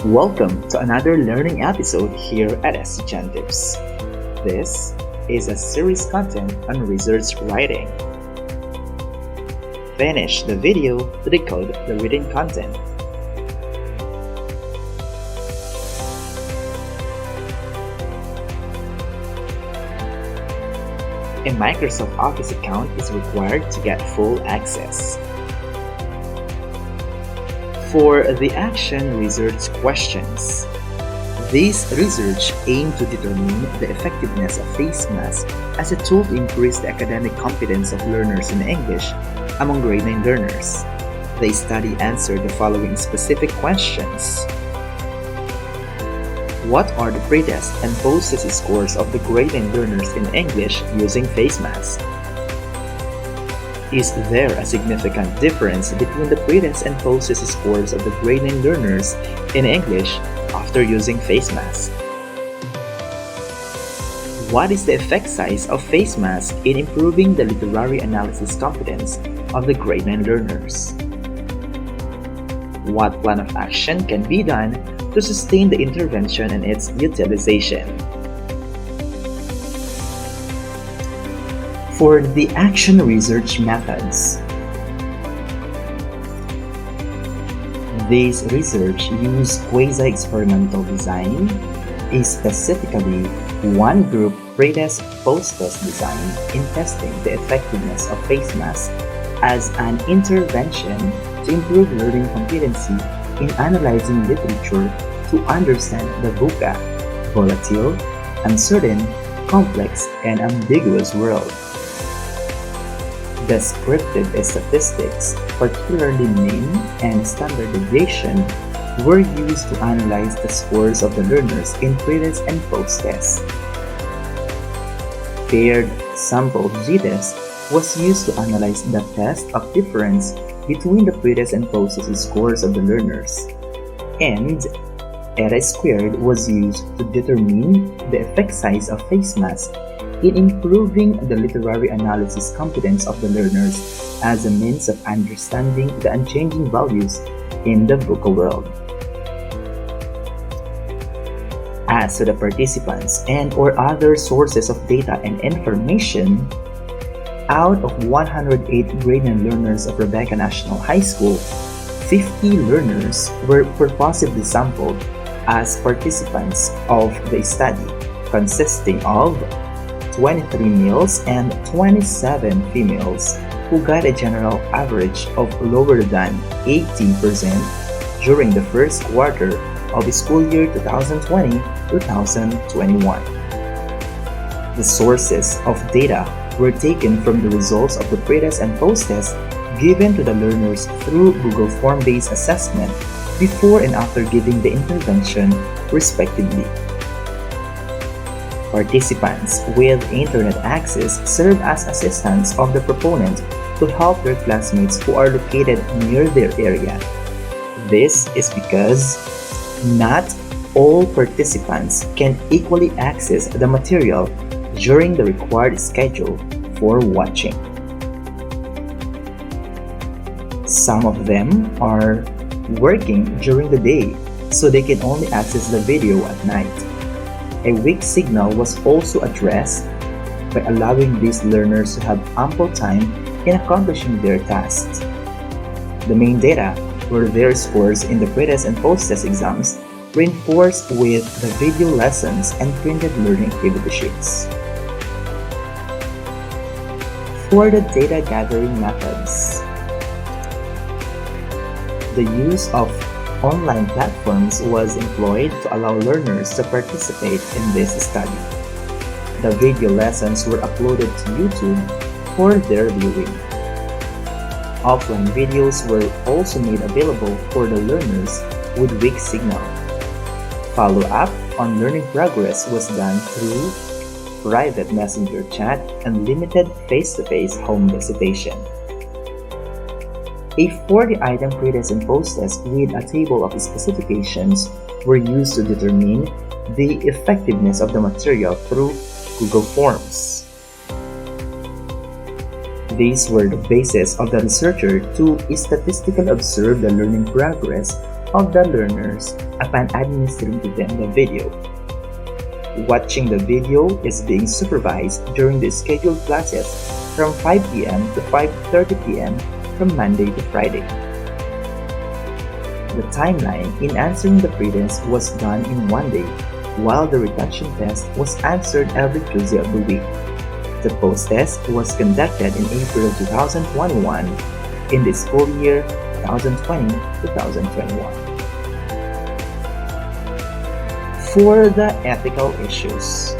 Welcome to another learning episode here at Estudiantes. This is a series content on research writing. Finish the video to decode the written content. A Microsoft Office account is required to get full access. For the action research questions, these research aim to determine the effectiveness of face masks as a tool to increase the academic competence of learners in English among grade 9 learners. The study answered the following specific questions. What are the pretest and post-test scores of the grade 9 learners in English using face masks? Is there a significant difference between the pretest and post-test scores of the grade 9 learners in English after using face masks? What is the effect size of face masks in improving the literary analysis competence of the grade 9 learners? What plan of action can be done to sustain the intervention and its utilization? For the action research methods, these research use quasi-experimental design, specifically one group pretest post-test design in testing the effectiveness of face masks as an intervention to improve learning competency in analyzing literature to understand the VUCA, volatile, uncertain, complex, and ambiguous world. Descriptive statistics, particularly mean and standard deviation, were used to analyze the scores of the learners in pretest and post-test. Paired sample z-test was used to analyze the test of difference between the pretest and post-test scores of the learners, and eta squared was used to determine the effect size of face masks in improving the literary analysis competence of the learners as a means of understanding the unchanging values in the VUCA world. As to the participants and/or other sources of data and information, out of 108 grade 9 learners of Rebecca National High School, 50 learners were purposely sampled as participants of the study, consisting of 23 males and 27 females who got a general average of lower than 80% during the first quarter of the school year 2020-2021. The sources of data were taken from the results of the pretest and post-test given to the learners through Google Form-based assessment before and after giving the intervention, respectively. Participants with internet access serve as assistants of the proponent to help their classmates who are located near their area. This is because not all participants can equally access the material during the required schedule for watching. Some of them are working during the day, so they can only access the video at night. A weak signal was also addressed by allowing these learners to have ample time in accomplishing their tasks. The main data were their scores in the pretest and post-test exams, reinforced with the video lessons and printed learning activity sheets. For the data gathering methods, the use of online platforms was employed to allow learners to participate in this study. The video lessons were uploaded to YouTube for their viewing. Offline videos were also made available for the learners with weak signal. Follow-up on learning progress was done through private messenger chat and limited face-to-face home visitation. A 40-item pretest and post-test with a table of specifications were used to determine the effectiveness of the material through Google Forms. These were the basis of the researcher to statistically observe the learning progress of the learners upon administering to them the video. Watching the video is being supervised during the scheduled classes from 5 p.m. to 5:30 p.m. from Monday to Friday. The timeline in answering the pre-test was done in one day, while the retention test was answered every Tuesday of the week. The post-test was conducted in April 2021 in the school year 2020-2021. For the ethical issues,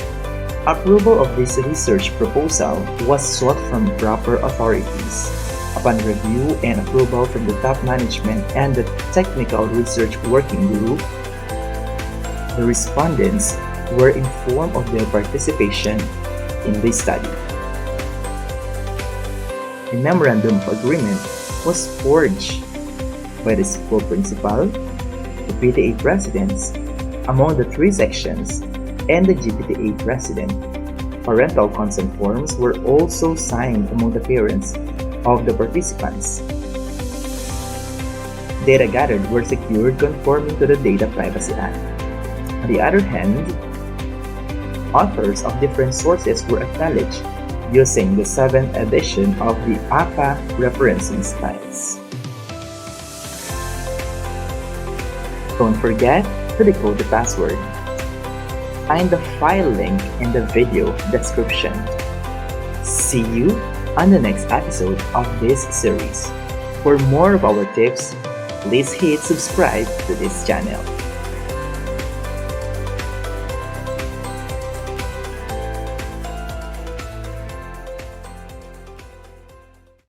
approval of this research proposal was sought from proper authorities. Upon review and approval from the top management and the Technical Research Working Group, the respondents were informed of their participation in this study. A memorandum of agreement was forged by the school principal, the PTA presidents, among the three sections, and the GPTA president. Parental consent forms were also signed among the parents of the participants. Data gathered were secured conforming to the Data Privacy Act. On the other hand, authors of different sources were acknowledged using the 7th edition of the APA referencing styles. Don't forget to decode the password. Find the file link in the video description. See you on the next episode of this series. For more of our tips, please hit subscribe to this channel.